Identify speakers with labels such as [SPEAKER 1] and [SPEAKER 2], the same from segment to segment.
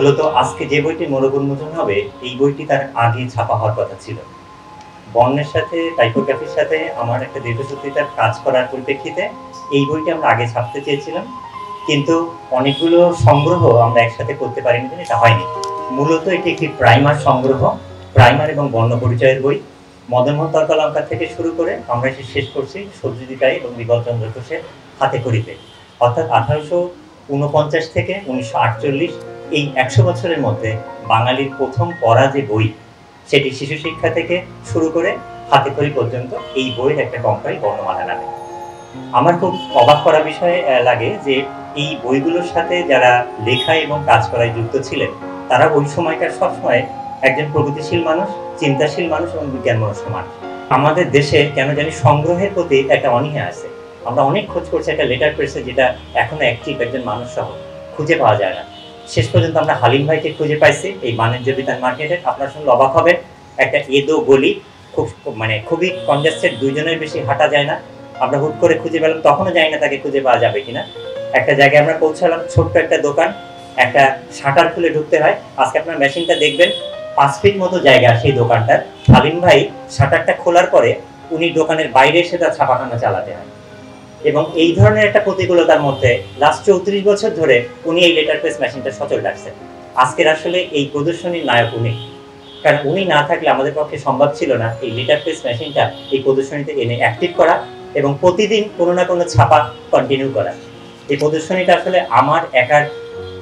[SPEAKER 1] মূলত আজকে যে বইটি মোড়ক উন্মোচন হবে এই বইটি তার আগে ছাপা হওয়ার কথা ছিল। বর্ণের সাথে টাইপোগ্রাফির সাথে আমার একটা দীর্ঘসূত্রিতার কাজ করার পরিপ্রেক্ষিতে এই বইটি আমরা আগে ছাপতে চেয়েছিলাম, কিন্তু অনেকগুলো সংগ্রহ আমরা একসাথে করতে পারিনি, এটা হয়নি। মূলত এটি একটি প্রাইমার সংগ্রহ, প্রাইমার এবং বর্ণ পরিচয়ের বই। মদনমোহন তর্কালঙ্কার থেকে শুরু করে আমরা এসে শেষ করছি সত্যজিৎ রায় এবং বিগলচন্দ্র ঘোষের হাতে খড়িতে, অর্থাৎ 1849 থেকে 1948 এই 100 বছরের মধ্যে বাঙালির প্রথম পড়া যে বই, সেটি শিশু শিক্ষা থেকে শুরু করে হাতে খড়ি পর্যন্ত এই বইয়ের একটা কম্পাইল বর্ণমালা নামে। আমার খুব অবাক করা বিষয় লাগে যে এই বইগুলোর সাথে যারা লেখা এবং কাজ করায় যুক্ত ছিলেন তারা ওই সময়কার সবসময় একজন প্রগতিশীল মানুষ, চিন্তাশীল মানুষ এবং বিজ্ঞানমনস্ক মানুষ। আমাদের দেশে কেন জানি সংগ্রহের প্রতি একটা অনীহা আছে। আমরা অনেক খোঁজ করছি একটা লেটার প্রেসে, যেটা এখনো অ্যাক্টিভ একজন মানুষ সহ খুঁজে পাওয়া যায় না। শেষ পর্যন্ত আমরা হালিম ভাইকে খুঁজে পাইছি এই বাণিজ্য বিতান মার্কেটে। আপনার সঙ্গে অবাক হবেন, একটা এদো গলি, খুবই কনজেস্টেড, 2 জনের বেশি হাঁটা যায় না। আমরা হুট করে খুঁজে পেলাম, তখনও জানি না তাকে খুঁজে পাওয়া যাবে কিনা। একটা জায়গায় আমরা পৌঁছালাম, ছোট্ট একটা দোকান, একটা শাটার খুলে ঢুকতে হয়। আজকে আপনার মেশিনটা দেখবেন 5 ফিট মতো জায়গা সেই দোকানটার। হালিম ভাই শাটারটা খোলার পরে উনি দোকানের বাইরে এসে তার ছাপাখানা চালাতে হয়, এবং এই ধরনের একটা প্রতিকূলতার মধ্যে লাস্ট 34 বছর ধরে উনি এই লেটার প্রেস মেশিনটা সচল রাখছেন। আজকের আসলে এই প্রদর্শনীর নায়ক উনি, কারণ উনি না থাকলে আমাদের পক্ষে সম্ভব ছিল না এই লেটার প্রেস মেশিনটা এই প্রদর্শনীতে এনে অ্যাক্টিভ করা এবং প্রতিদিন কোনো না কোনো ছাপা কন্টিনিউ করা। এই প্রদর্শনীটা আসলে আমার একার,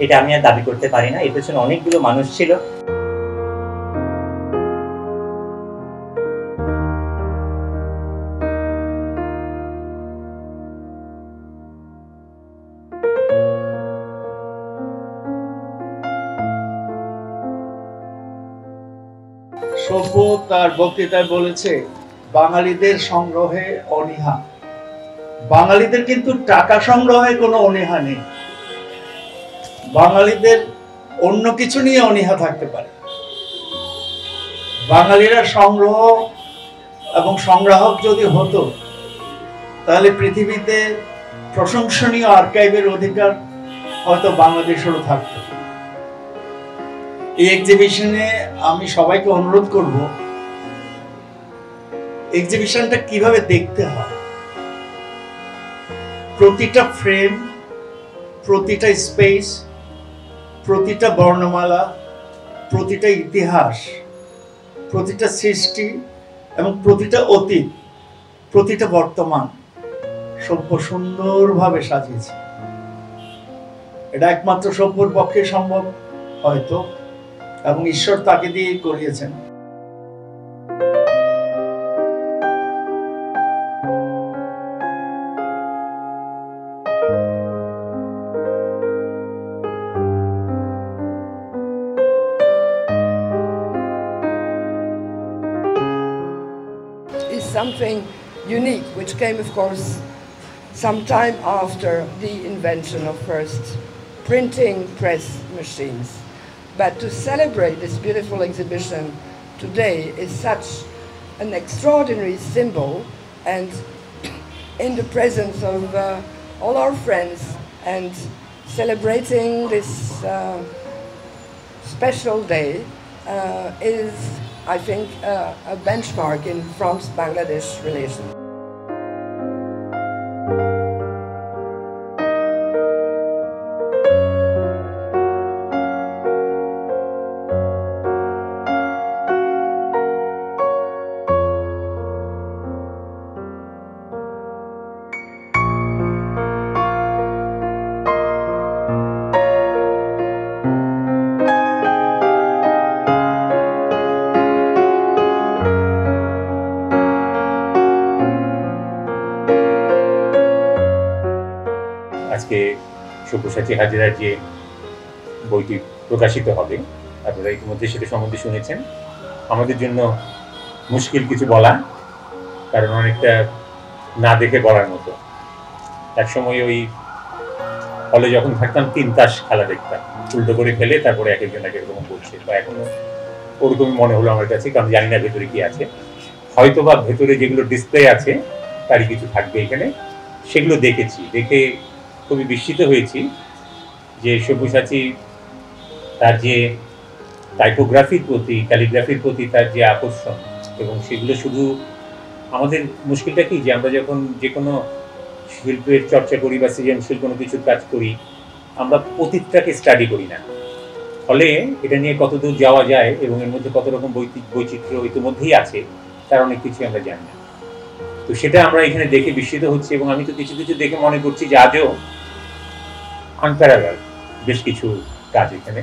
[SPEAKER 1] এটা আমি আর দাবি করতে পারি না, এর পেছনে অনেকগুলো মানুষ ছিল।
[SPEAKER 2] সভ্য তার বক্তৃতায় বলেছে বাঙালিদের সংগ্রহে অনীহা। বাঙালিদের কিন্তু টাকা সংগ্রহে কোনো অনীহা নেই। বাঙালিদের অন্য কিছু নিয়ে অনীহা থাকতে পারে। বাঙালিরা সংগ্রহ এবং সংগ্রাহক যদি হতো তাহলে পৃথিবীতে প্রশংসনীয় আর্কাইভের অধিকার হয়তো বাংলাদেশেরও থাকতো। এই এক্সিবিশনে আমি সবাইকে অনুরোধ করব এক্সিবিশনটা কিভাবে দেখতে হয়। প্রতিটা ফ্রেম, প্রতিটা স্পেস, প্রতিটা বর্ণমালা, প্রতিটা ইতিহাস, প্রতিটা সৃষ্টি এবং প্রতিটা অতীত, প্রতিটা বর্তমান সভ্য সুন্দরভাবে সাজিয়েছে। এটা একমাত্র সভ্যর পক্ষে সম্ভব হয়তো, এবং ঈশ্বর তাকে দিয়ে করিয়েছেন।
[SPEAKER 3] Is something unique which came, of course, some time after the invention of first printing press machines. But to celebrate this beautiful exhibition today is such an extraordinary symbol, and in the presence of all our friends and celebrating this special day is, I think, a benchmark in France-Bangladesh relations.
[SPEAKER 4] আজকে সব্যসাচী হাজরার যে বইটি প্রকাশিত হবে, আপনারা ইতিমধ্যে সেটা সম্বন্ধে শুনেছেন। আমাদের জন্য মুশকিল কিছু বলা, কারণ অনেকটা না দেখে বলার মতো। একসময় ওই হলে যখন থাকতাম 3 তাস খেলা দেখতাম, উল্টো করে ফেলে তারপরে এক একজন এক একরকম বলছে। তো এখনো ওরকমই মনে হলো আমার কাছে, কারণ জানি না ভেতরে কি আছে। হয়তো বা ভেতরে যেগুলো ডিসপ্লে আছে তারই কিছু থাকবে এখানে। সেগুলো দেখেছি, দেখে খুবই বিস্মিত হয়েছি যে সব্যসাচী তার যে টাইপোগ্রাফির প্রতি, ক্যালিগ্রাফির প্রতি তার যে আকর্ষণ, এবং সেগুলো শুধু আমাদের মুশকিলটা কি যে আমরা যখন যে কোনো শিল্পের চর্চা করি বা সৃজনশীল কোনো কিছুর কাজ করি, আমরা অতীতটাকে স্টাডি করি না। ফলে এটা নিয়ে কত দূর যাওয়া যায় এবং এর মধ্যে কত রকম বৈচিত্র্য ইতিমধ্যেই আছে তার অনেক কিছু আমরা জানি না। তো সেটা আমরা এখানে দেখে বিস্মিত হচ্ছি, এবং আমি তো কিছু কিছু দেখে মনে করছি যে আজও আনপ্যারালাল বেশ কিছু কাজ এখানে,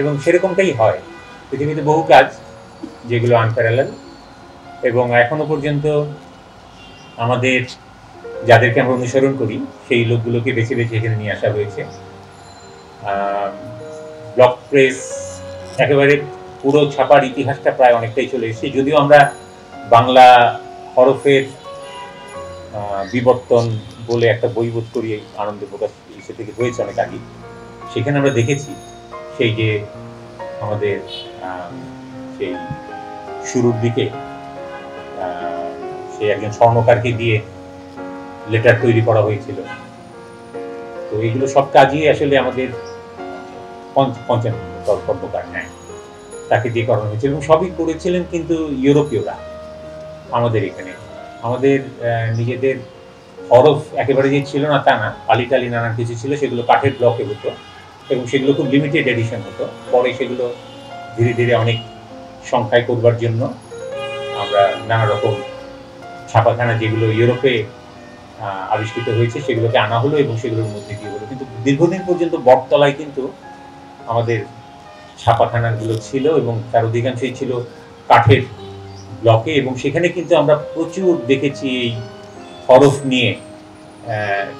[SPEAKER 4] এবং সেরকমটাই হয়। পৃথিবীতে বহু কাজ যেগুলো আনপ্যারালাল, এবং এখনো পর্যন্ত আমাদের যাদেরকে আমরা অনুসরণ করি সেই লোকগুলোকে বেছে বেছে এখানে নিয়ে আসা হয়েছে। ব্লক প্রেস একেবারে পুরো ছাপার ইতিহাসটা প্রায় অনেকটাই চলে এসেছে, যদিও আমরা বাংলা হরফের বিবর্তন বলে একটা বই বোধ করি আনন্দ প্রকাশ সে থেকে হয়েছে অনেক আগে। সেখানে আমরা দেখেছি সেই যে আমাদের সেই শুরুর দিকে সেই একজন স্বর্ণকারকে দিয়ে লেটার তৈরি করা হয়েছিল। তো এইগুলো সব কাজই আসলে আমাদের পঞ্চানন কর্মকার নেয় তাকে দিয়ে করানো হয়েছিল, এবং সবই করেছিলেন কিন্তু ইউরোপীয়রা। আমাদের এখানে আমাদের নিজেদের হরফ একেবারে যে ছিল না তা না, আলিটালি নানান কিছু ছিল, সেগুলো কাঠের ব্লকে হতো এবং সেগুলো খুব লিমিটেড এডিশন হতো। পরে সেগুলো ধীরে ধীরে অনেক সংখ্যায় করবার জন্য আমরা নানা রকম ছাপাখানা যেগুলো ইউরোপে আবিষ্কৃত হয়েছে সেগুলোকে আনা হলো এবং সেগুলোর মধ্যে দিয়ে হলো। কিন্তু দীর্ঘদিন পর্যন্ত বটতলায় কিন্তু আমাদের ছাপাখানাগুলো ছিল এবং তার অধিকাংশই ছিল কাঠের ব্লকে, এবং সেখানে কিন্তু আমরা প্রচুর দেখেছি এই হরফ নিয়ে,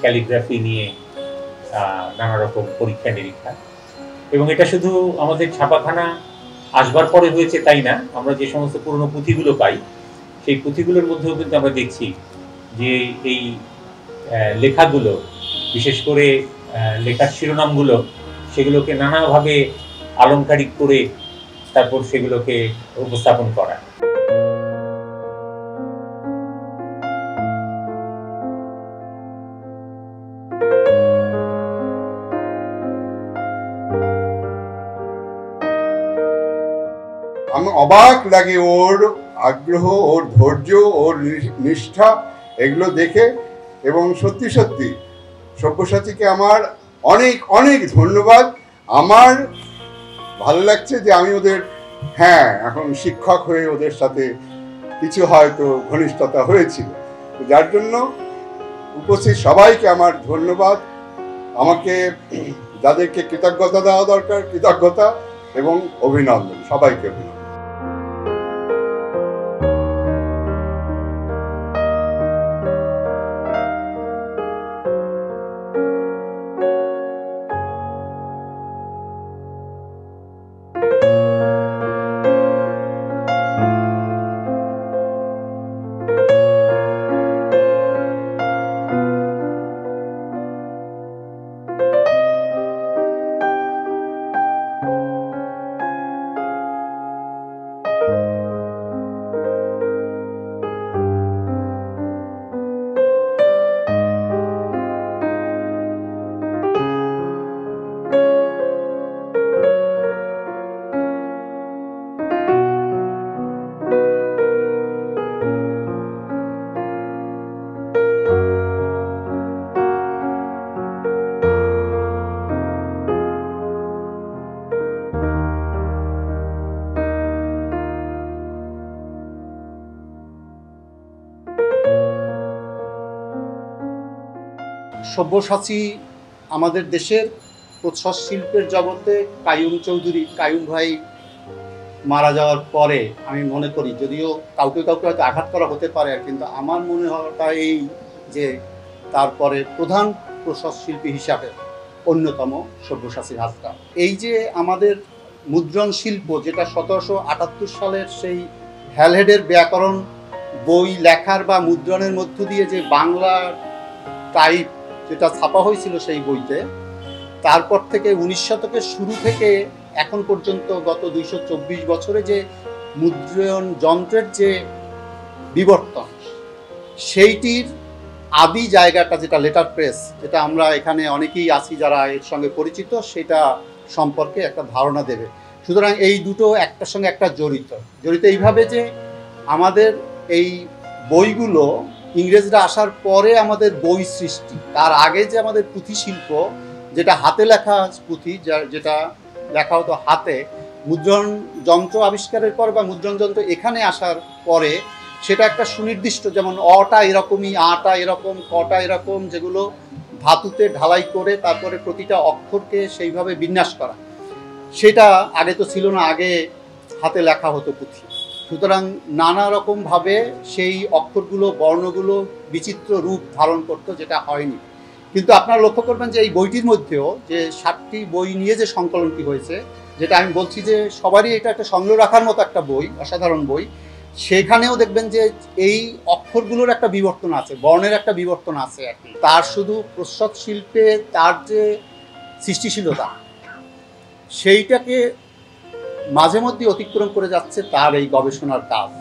[SPEAKER 4] ক্যালিগ্রাফি নিয়ে নানা রকম পরীক্ষা নিরীক্ষা। এবং এটা শুধু আমাদের ছাপাখানা আসবার পরে হয়েছে তাই না, আমরা যে সমস্ত পুরনো পুঁথিগুলো পাই সেই পুঁথিগুলোর মধ্যেও কিন্তু আমরা দেখছি যে এই লেখাগুলো, বিশেষ করে লেখার শিরোনামগুলো, সেগুলোকে নানাভাবে আলংকারিক করে তারপর সেগুলোকে উপস্থাপন করা।
[SPEAKER 5] আমি অবাক লাগে ওর আগ্রহ, ওর ধৈর্য, ওর নিষ্ঠা এগুলো দেখে। এবং সত্যি সত্যি সব্যসাচীকে আমার অনেক অনেক ধন্যবাদ। আমার ভালো লাগছে যে আমি ওদের এখন শিক্ষক হয়ে ওদের সাথে কিছু হয়তো ঘনিষ্ঠতা হয়েছিল, যার জন্য উপস্থিত সবাইকে আমার ধন্যবাদ। আমাকে যাদেরকে কৃতজ্ঞতা দেওয়া দরকার কৃতজ্ঞতা এবং অভিনন্দন, সবাইকে অভিনন্দন।
[SPEAKER 2] সব্যসাচী আমাদের দেশের প্রচ্ছদ শিল্পের জগতে কাইয়ুম চৌধুরী, কাইয়ুম ভাই মারা যাওয়ার পরে আমি মনে করি, যদিও কাউকে কাউকে হয়তো আঘাত করা হতে পারে, কিন্তু আমার মনে হওয়াটা এই যে তারপরে প্রধান প্রচ্ছদ শিল্পী হিসাবে অন্যতম সব্যসাচী হাজরা। এই যে আমাদের মুদ্রণ শিল্প, যেটা 1778 সালের সেই হ্যালহেডের ব্যাকরণ বই লেখার বা মুদ্রণের মধ্য দিয়ে যে বাংলা টাইপ যেটা ছাপা হয়েছিল সেই বইতে, তারপর থেকে 19 শতকের শুরু থেকে এখন পর্যন্ত গত 224 বছরে যে মুদ্রণ যন্ত্রের যে বিবর্তন, সেইটির আদি জায়গাটা যেটা লেটার প্রেস, যেটা আমরা এখানে অনেকেই আছি যারা এর সঙ্গে পরিচিত, সেটা সম্পর্কে একটা ধারণা দেবে। সুতরাং এই দুটো একটার সঙ্গে একটা জড়িত এইভাবে যে আমাদের এই বইগুলো ইংরেজরা আসার পরে আমাদের বই সৃষ্টি, তার আগে যে আমাদের পুঁথি শিল্প, যেটা হাতে লেখা পুঁথি, যেটা লেখা হতো হাতে, মুদ্রণ যন্ত্র আবিষ্কারের পর বা মুদ্রণ যন্ত্র এখানে আসার পরে সেটা একটা সুনির্দিষ্ট, যেমন অটা এরকমই, আটা এরকম, কটা এরকম, যেগুলো ধাতুতে ঢালাই করে তারপরে প্রতিটা অক্ষরকে সেইভাবে বিন্যাস করা, সেটা আগে তো ছিল না, আগে হাতে লেখা হতো পুঁথি। সুতরাং নানা রকমভাবে সেই অক্ষরগুলো, বর্ণগুলো বিচিত্র রূপ ধারণ করতো, যেটা হয়নি। কিন্তু আপনারা লক্ষ্য করবেন যে এই বইটির মধ্যেও যে 7টি বই নিয়ে যে সংকলনটি হয়েছে, যেটা আমি বলছি যে সবারই এটা একটা সংগ্রহ রাখার মতো একটা বই, অসাধারণ বই, সেখানেও দেখবেন যে এই অক্ষরগুলোর একটা বিবর্তন আছে, বর্ণের একটা বিবর্তন আছে আর কি। তার শুধু প্রচ্ছদ শিল্পে তার যে সৃষ্টিশীলতা, সেইটাকে মাঝে মধ্যে অতিক্রম করে যাচ্ছে তার এই গবেষণার কাজ।